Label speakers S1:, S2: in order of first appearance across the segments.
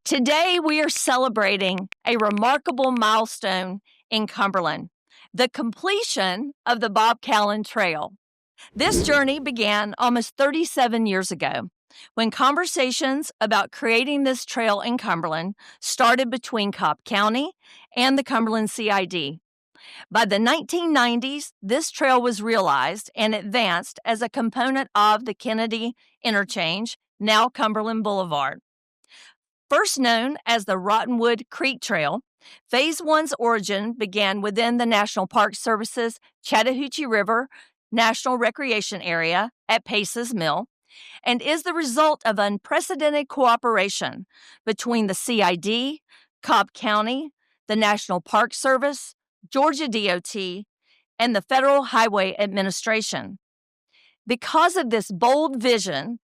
S1: Today, we are celebrating a remarkable milestone in Cumberland, the completion of the Bob Callan Trail. This journey began almost 37 years ago when conversations about creating this trail in Cumberland started between Cobb County and the Cumberland CID. By the 1990s, this trail was realized and advanced as a component of the Kennedy Interchange, now Cumberland Boulevard. First known as the Rottenwood Creek Trail, Phase 1's origin began within the National Park Service's Chattahoochee River National Recreation Area at Pace's Mill, and is the result of unprecedented cooperation between the CID, Cobb County, the National Park Service, Georgia DOT, and the Federal Highway Administration. Because of this bold vision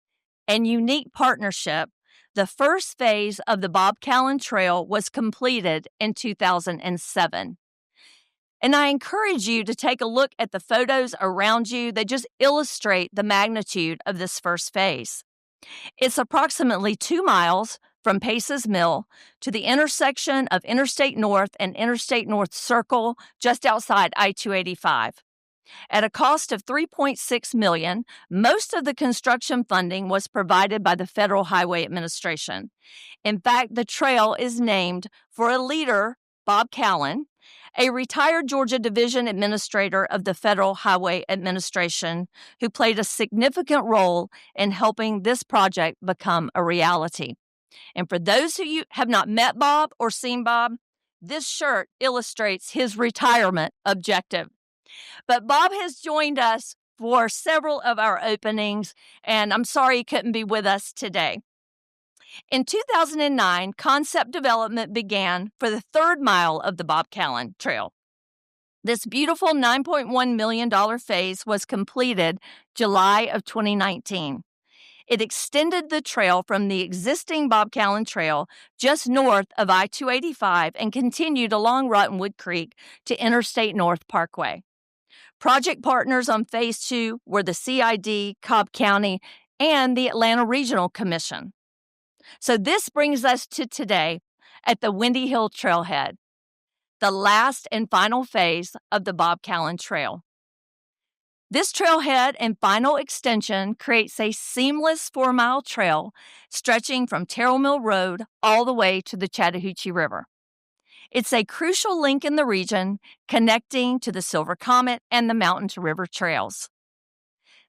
S1: and unique partnership, the first phase of the Bob Callan Trail was completed in 2007. And I encourage you to take a look at the photos around you that just illustrate the magnitude of this first phase. It's approximately 2 miles from Pace's Mill to the intersection of Interstate North and Interstate North Circle just outside I-285. At a cost of $3.6 million, most of the construction funding was provided by the Federal Highway Administration. In fact, the trail is named for a leader, Bob Callan, a retired Georgia Division Administrator of the Federal Highway Administration, who played a significant role in helping this project become a reality. And for those of you who have not met Bob or seen Bob, this shirt illustrates his retirement objective. But Bob has joined us for several of our openings, and I'm sorry he couldn't be with us today. In 2009, concept development began for the third mile of the Bob Callan Trail. This beautiful $9.1 million phase was completed July of 2019. It extended the trail from the existing Bob Callan Trail just north of I-285 and continued along Rottenwood Creek to Interstate North Parkway. Project partners on Phase 2 were the CID, Cobb County, and the Atlanta Regional Commission. So this brings us to today at the Windy Hill Trailhead, the last and final phase of the Bob Callan Trail. This trailhead and final extension creates a seamless 4-mile trail stretching from Terrell Mill Road all the way to the Chattahoochee River. It's a crucial link in the region, connecting to the Silver Comet and the Mountain to River trails.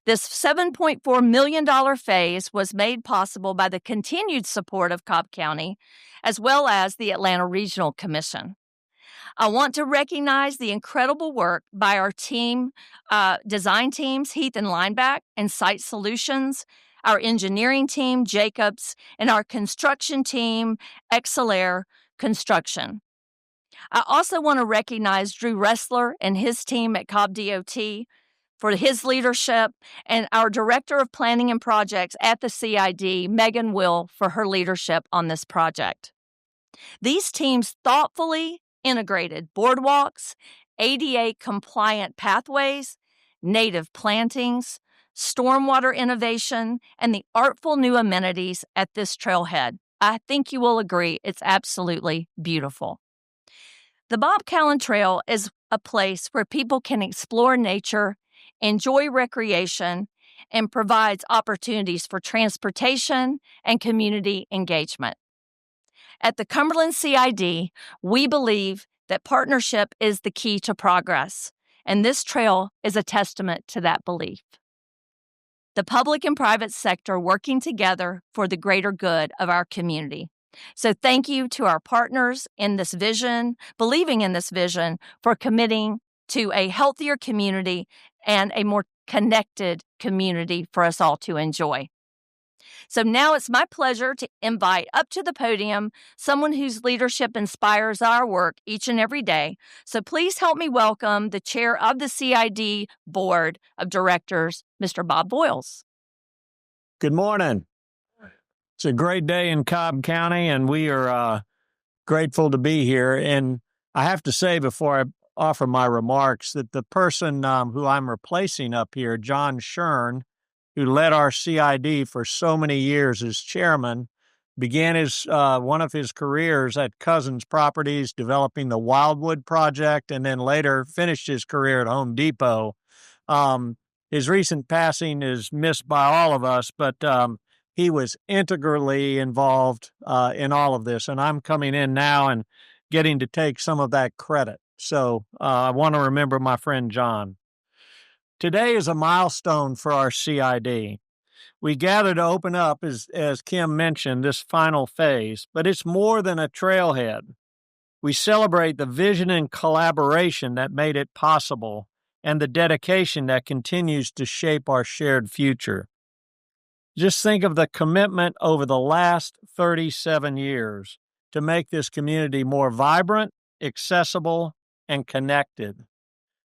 S1: This $7.4 million phase was made possible by the continued support of Cobb County, as well as the Atlanta Regional Commission. I want to recognize the incredible work by our team, design teams, Heath and Lineback, and Site Solutions, our engineering team, Jacobs, and our construction team, Exelair Construction. I also want to recognize Drew Ressler and his team at Cobb DOT for his leadership, and our Director of Planning and Projects at the CID, Megan Will, for her leadership on this project. These teams thoughtfully integrated boardwalks, ADA-compliant pathways, native plantings, stormwater innovation, and the artful new amenities at this trailhead. I think you will agree it's absolutely beautiful. The Bob Callan Trail is a place where people can explore nature, enjoy recreation, and provides opportunities for transportation and community engagement. At the Cumberland CID, we believe that partnership is the key to progress, and this trail is a testament to that belief. The public and private sector working together for the greater good of our community. So thank you to our partners in this vision, believing in this vision, for committing to a healthier community and a more connected community for us all to enjoy. So now it's my pleasure to invite up to the podium someone whose leadership inspires our work each and every day. So please help me welcome the chair of the CID Board of Directors, Mr. Bob Voyles.
S2: Good morning. It's a great day in Cobb County, and we are grateful to be here. And I have to say before I offer my remarks that the person who I'm replacing up here, John Shern, who led our CID for so many years as chairman, began his one of his careers at Cousins Properties, developing the Wildwood project, and then later finished his career at Home Depot. His recent passing is missed by all of us, but he was integrally involved in all of this, and I'm coming in now and getting to take some of that credit. So I want to remember my friend John. Today is a milestone for our CID. We gather to open up, as Kim mentioned, this final phase, but it's more than a trailhead. We celebrate the vision and collaboration that made it possible and the dedication that continues to shape our shared future. Just think of the commitment over the last 37 years to make this community more vibrant, accessible, and connected.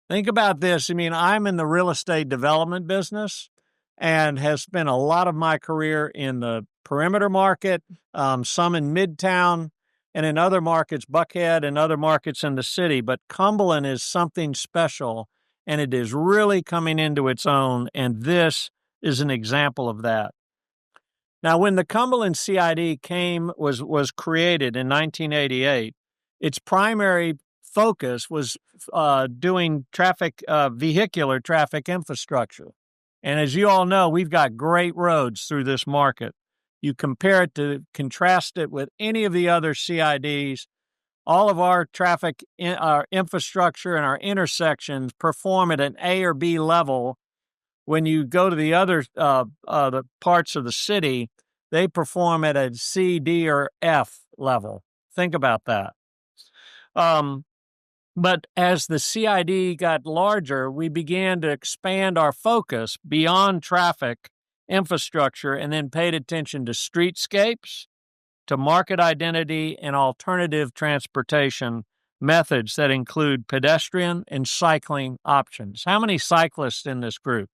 S2: Think about this. I mean, I'm in the real estate development business and have spent a lot of my career in the perimeter market, some in Midtown, and in other markets, Buckhead and other markets in the city. But Cumberland is something special, and it is really coming into its own, and this is an example of that. Now, when the Cumberland CID was created in 1988, its primary focus was doing vehicular traffic infrastructure. And as you all know, we've got great roads through this market. You contrast it with any of the other CIDs, all of our our infrastructure and our intersections perform at an A or B level. When you go to the other the parts of the city, they perform at a C, D, or F level. Think about that. But as the CID got larger, we began to expand our focus beyond traffic infrastructure and then paid attention to streetscapes, to market identity, and alternative transportation methods that include pedestrian and cycling options. How many cyclists in this group?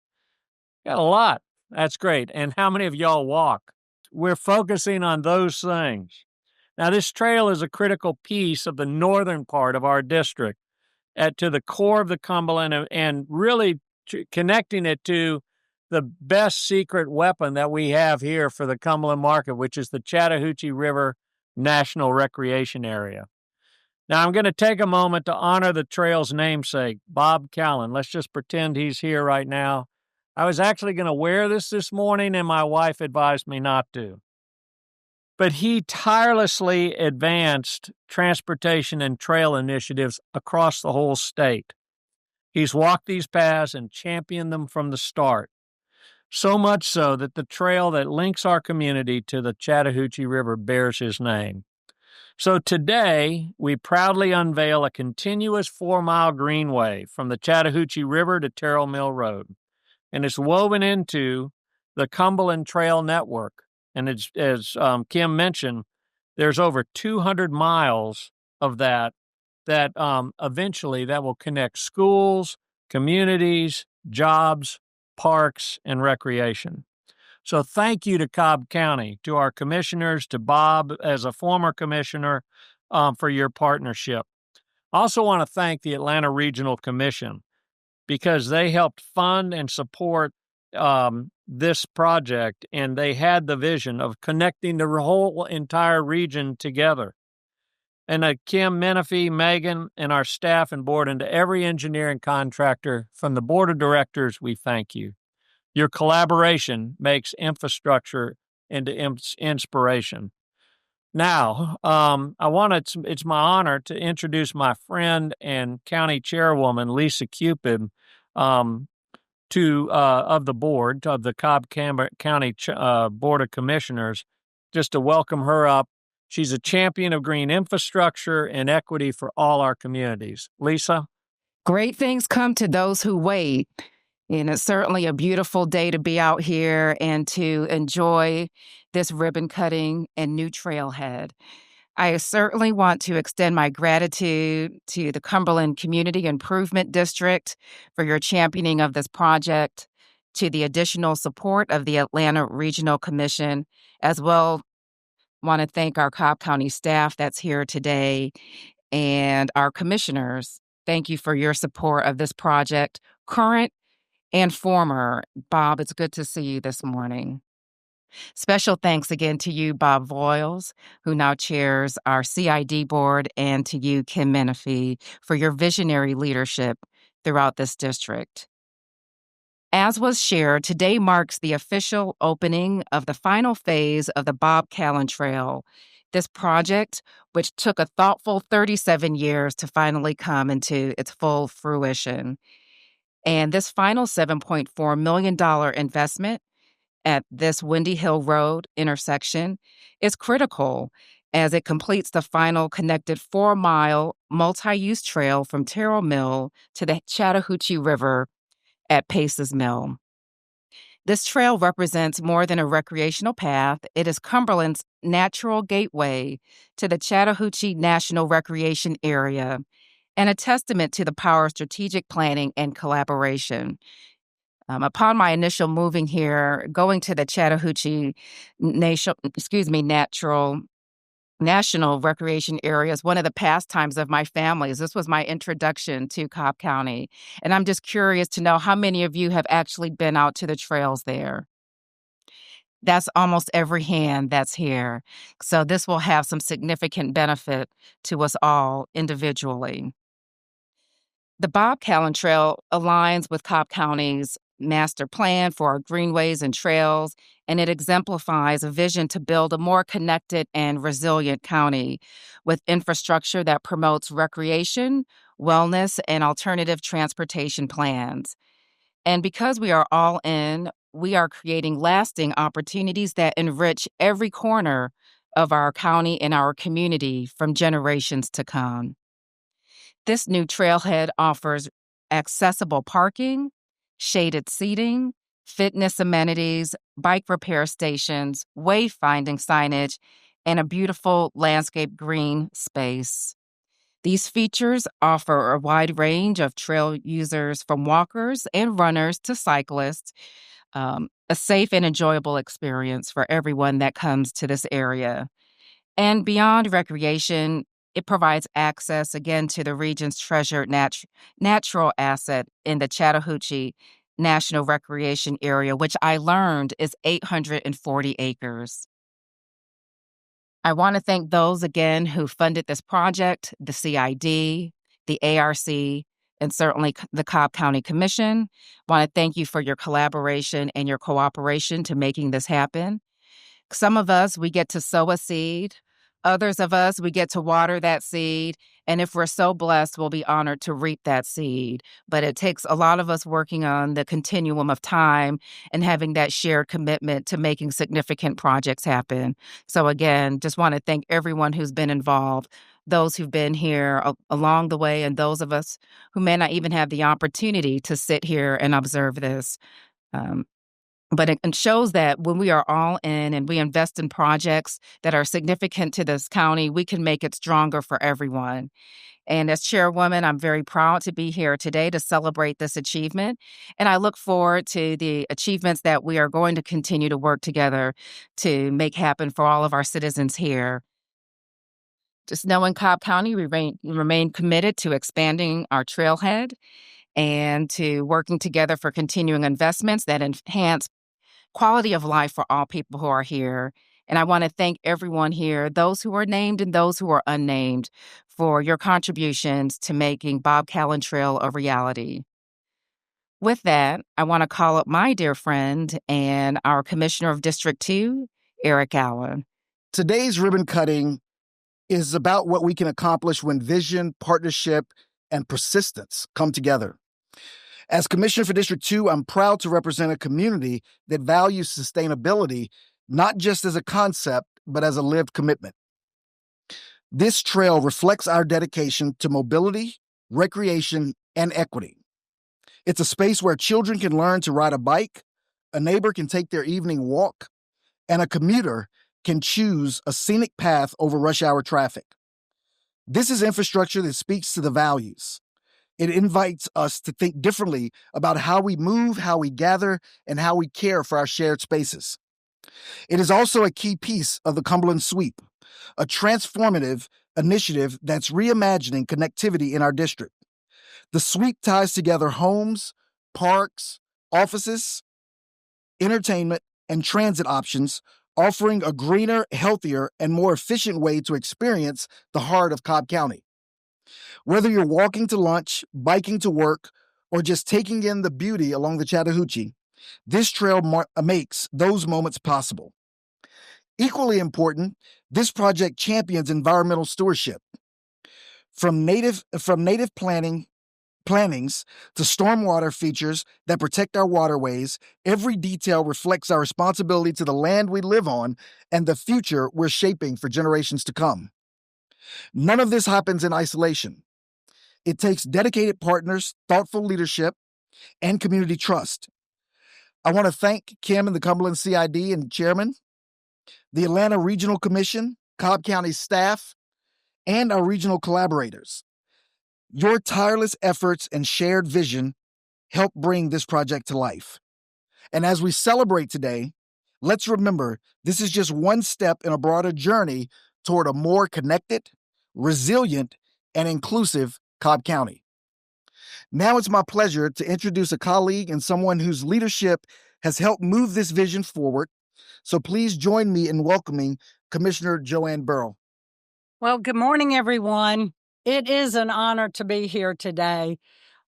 S2: Got a lot. That's great. And how many of y'all walk? We're focusing on those things. Now, this trail is a critical piece of the northern part of our district to the core of the Cumberland and really connecting it to the best secret weapon that we have here for the Cumberland market, which is the Chattahoochee River National Recreation Area. Now, I'm going to take a moment to honor the trail's namesake, Bob Callan. Let's just pretend he's here right now. I was actually going to wear this morning, and my wife advised me not to. But he tirelessly advanced transportation and trail initiatives across the whole state. He's walked these paths and championed them from the start, so much so that the trail that links our community to the Chattahoochee River bears his name. So today, we proudly unveil a continuous 4-mile greenway from the Chattahoochee River to Terrell Mill Road, and it's woven into the Cumberland Trail Network. And as Kim mentioned, there's over 200 miles of that eventually that will connect schools, communities, jobs, parks, and recreation. So thank you to Cobb County, to our commissioners, to Bob as a former commissioner, for your partnership. I also want to thank the Atlanta Regional Commission because they helped fund and support this project, and they had the vision of connecting the whole entire region together. And Kim, Menifee, Megan, and our staff and board, and to every engineer and contractor from the board of directors, we thank you. Your collaboration makes infrastructure into inspiration. Now, it's my honor to introduce my friend and county chairwoman, Lisa Cupid, of the board of the Cobb County Board of Commissioners, just to welcome her up. She's a champion of green infrastructure and equity for all our communities. Lisa?
S3: Great things come to those who wait. And it's certainly a beautiful day to be out here and to enjoy this ribbon cutting and new trailhead. I certainly want to extend my gratitude to the Cumberland Community Improvement District for your championing of this project, to the additional support of the Atlanta Regional Commission, as well. Want to thank our Cobb County staff that's here today and our commissioners. Thank you for your support of this project, current and former. Bob, it's good to see you this morning. Special thanks again to you, Bob Voyles, who now chairs our CID board, and to you, Kim Menifee, for your visionary leadership throughout this district. As was shared, today marks the official opening of the final phase of the Bob Callan Trail. This project, which took a thoughtful 37 years to finally come into its full fruition. And this final $7.4 million investment at this Windy Hill Road intersection is critical as it completes the final connected 4-mile multi-use trail from Terrell Mill to the Chattahoochee River at Pace's Mill. This trail represents more than a recreational path. It is Cumberland's natural gateway to the Chattahoochee National Recreation Area and a testament to the power of strategic planning and collaboration. Upon my initial moving here, going to the Chattahoochee National Recreation Area is one of the pastimes of my families. This was my introduction to Cobb County. And I'm just curious to know how many of you have actually been out to the trails there. That's almost every hand that's here. So this will have some significant benefit to us all individually. The Bob Callan Trail aligns with Cobb County's master plan for our greenways and trails, and it exemplifies a vision to build a more connected and resilient county with infrastructure that promotes recreation, wellness, and alternative transportation plans. And because we are all in, we are creating lasting opportunities that enrich every corner of our county and our community from generations to come. This new trailhead offers accessible parking, shaded seating, fitness amenities, bike repair stations, wayfinding signage, and a beautiful landscape green space. These features offer a wide range of trail users, from walkers and runners to cyclists, a safe and enjoyable experience for everyone that comes to this area. And beyond recreation, it provides access again to the region's treasured natural asset in the Chattahoochee National Recreation Area, which I learned is 840 acres. I want to thank those again who funded this project, the CID, the ARC, and certainly the Cobb County Commission. I want to thank you for your collaboration and your cooperation to making this happen. Some of us, we get to sow a seed. Others of us, we get to water that seed. And if we're so blessed, we'll be honored to reap that seed. But it takes a lot of us working on the continuum of time and having that shared commitment to making significant projects happen. So again, just want to thank everyone who's been involved, those who've been here along the way, and those of us who may not even have the opportunity to sit here and observe this. But it shows that when we are all in and we invest in projects that are significant to this county, we can make it stronger for everyone. And as chairwoman, I'm very proud to be here today to celebrate this achievement. And I look forward to the achievements that we are going to continue to work together to make happen for all of our citizens here. Just knowing Cobb County, we remain committed to expanding our trailhead and to working together for continuing investments that enhance quality of life for all people who are here. And I want to thank everyone here, those who are named and those who are unnamed, for your contributions to making Bob Callan Trail a reality. With that, I want to call up my dear friend and our Commissioner of District 2, Eric Allen.
S4: Today's ribbon cutting is about what we can accomplish when vision, partnership, and persistence come together. As Commissioner for District 2, I'm proud to represent a community that values sustainability, not just as a concept, but as a lived commitment. This trail reflects our dedication to mobility, recreation, and equity. It's a space where children can learn to ride a bike, a neighbor can take their evening walk, and a commuter can choose a scenic path over rush hour traffic. This is infrastructure that speaks to the values. It invites us to think differently about how we move, how we gather, and how we care for our shared spaces. It is also a key piece of the Cumberland Sweep, a transformative initiative that's reimagining connectivity in our district. The sweep ties together homes, parks, offices, entertainment, and transit options, offering a greener, healthier, and more efficient way to experience the heart of Cobb County. Whether you're walking to lunch, biking to work, or just taking in the beauty along the Chattahoochee, this trail makes those moments possible. Equally important, this project champions environmental stewardship. From native plantings to stormwater features that protect our waterways, every detail reflects our responsibility to the land we live on and the future we're shaping for generations to come. None of this happens in isolation. It takes dedicated partners, thoughtful leadership, and community trust. I want to thank Kim and the Cumberland CID and Chairman, the Atlanta Regional Commission, Cobb County staff, and our regional collaborators. Your tireless efforts and shared vision help bring this project to life. And as we celebrate today, let's remember this is just one step in a broader journey toward a more connected, resilient, and inclusive Cobb County. Now it's my pleasure to introduce a colleague and someone whose leadership has helped move this vision forward. So please join me in welcoming Commissioner Joanne Burrow.
S5: Well, good morning, everyone. It is an honor to be here today.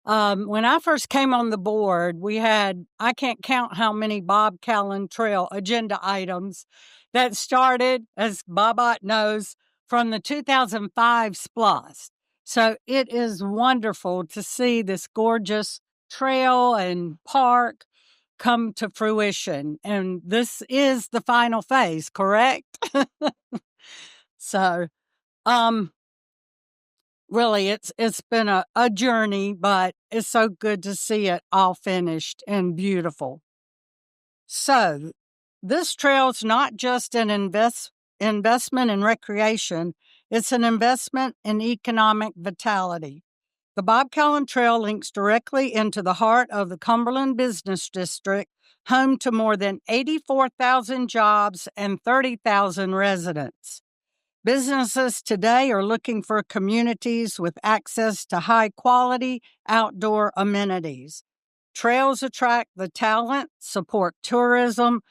S5: When I first came on the board, we had, I can't count how many Bob Callan Trail agenda items that started, as Bob knows, from the 2005 SPLOST. So it is wonderful to see this gorgeous trail and park come to fruition. And this is the final phase, correct? So, really, it's been a journey, but it's so good to see it all finished and beautiful. So, this trail is not just an investment in recreation, it's an investment in economic vitality. The Bob Callan Trail links directly into the heart of the Cumberland Business District, home to more than 84,000 jobs and 30,000 residents. Businesses today are looking for communities with access to high-quality outdoor amenities. Trails attract the talent, support tourism,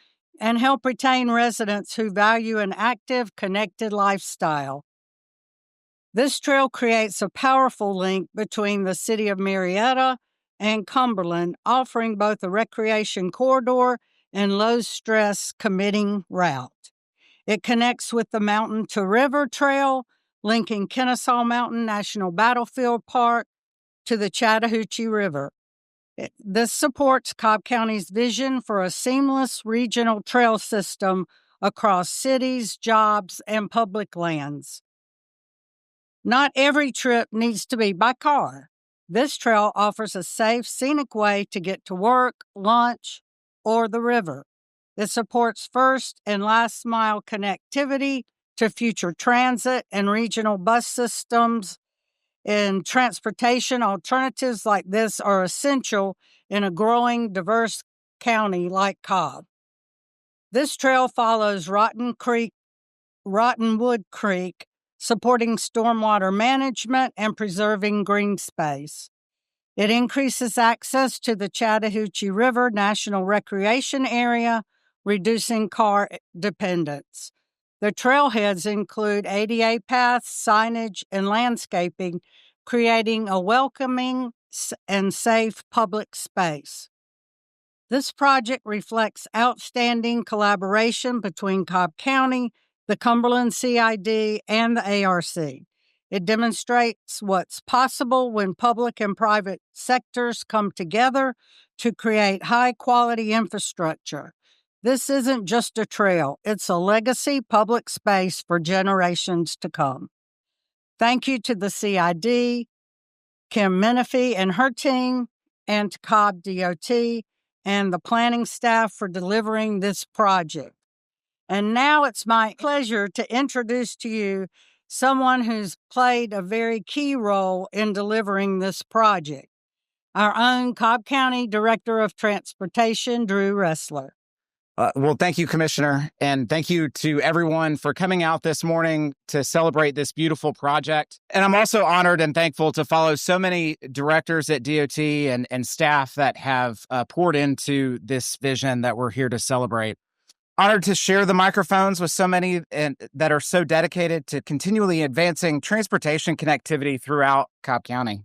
S5: and help retain residents who value an active, connected lifestyle. This trail creates a powerful link between the city of Marietta and Cumberland, offering both a recreation corridor and low-stress commuting route. It connects with the Mountain to River Trail, linking Kennesaw Mountain National Battlefield Park to the Chattahoochee River. This supports Cobb County's vision for a seamless regional trail system across cities, jobs, and public lands. Not every trip needs to be by car. This trail offers a safe, scenic way to get to work, lunch, or the river. It supports first and last mile connectivity to future transit and regional bus systems. And transportation alternatives like this are essential in a growing, diverse county like Cobb. This trail follows Rottenwood Creek, supporting stormwater management and preserving green space. It increases access to the Chattahoochee River National Recreation Area, reducing car dependence. The trailheads include ADA paths, signage, and landscaping, creating a welcoming and safe public space. This project reflects outstanding collaboration between Cobb County, the Cumberland CID, and the ARC. It demonstrates what's possible when public and private sectors come together to create high-quality infrastructure. This isn't just a trail, it's a legacy public space for generations to come. Thank you to the CID, Kim Menifee and her team, and to Cobb DOT and the planning staff for delivering this project. And now it's my pleasure to introduce to you someone who's played a very key role in delivering this project, our own Cobb County Director of Transportation, Drew Ressler.
S6: Well, thank you, Commissioner, and thank you to everyone for coming out this morning to celebrate this beautiful project. And I'm also honored and thankful to follow so many directors at DOT and staff that have poured into this vision that we're here to celebrate. Honored to share the microphones with so many that are so dedicated to continually advancing transportation connectivity throughout Cobb County.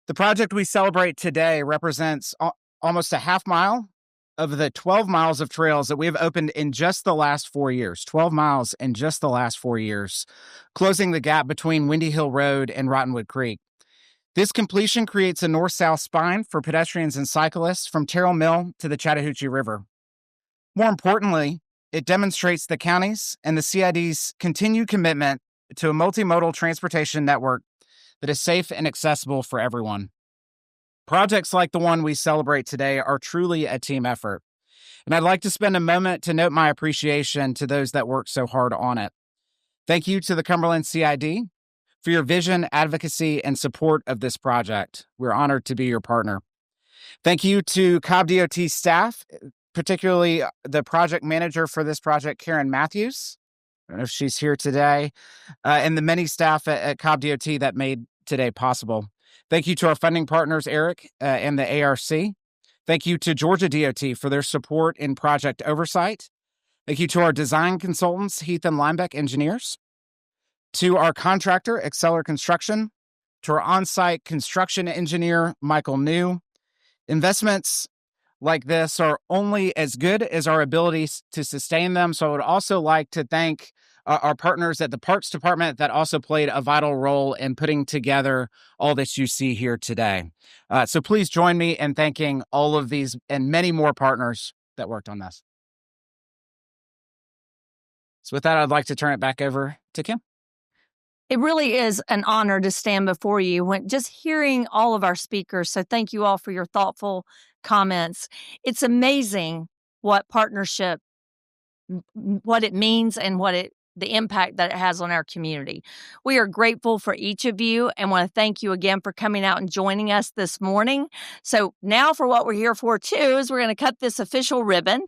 S6: The project we celebrate today represents almost a half mile of the 12 miles of trails that we have opened in just the last 4 years. 12 miles in just the last 4 years, closing the gap between Windy Hill Road and Rottenwood Creek. This completion creates a north-south spine for pedestrians and cyclists from Terrell Mill to the Chattahoochee River. More importantly, it demonstrates the county's and the CID's continued commitment to a multimodal transportation network that is safe and accessible for everyone. Projects like the one we celebrate today are truly a team effort, and I'd like to spend a moment to note my appreciation to those that worked so hard on it. Thank you to the Cumberland CID for your vision, advocacy, and support of this project. We're honored to be your partner. Thank you to Cobb DOT staff, particularly the project manager for this project, Karen Matthews. I don't know if she's here today, and the many staff at Cobb DOT that made today possible. Thank you to our funding partners, Eric and the ARC. Thank you to Georgia DOT for their support in project oversight. Thank you to our design consultants, Heath and Linebeck engineers. To our contractor, Exceller Construction. To our on-site construction engineer, Michael New. Investments like this are only as good as our abilities to sustain them. So I would also like to thank our partners at the Parks Department that also played a vital role in putting together all that you see here today. So please join me in thanking all of these and many more partners that worked on this. So with that, I'd like to turn it back over to Kim.
S1: It really is an honor to stand before you when just hearing all of our speakers. So thank you all for your thoughtful comments. It's amazing what partnership, what it means and the impact that it has on our community. We are grateful for each of you and want to thank you again for coming out and joining us this morning. So now for what we're here for too is we're going to cut this official ribbon.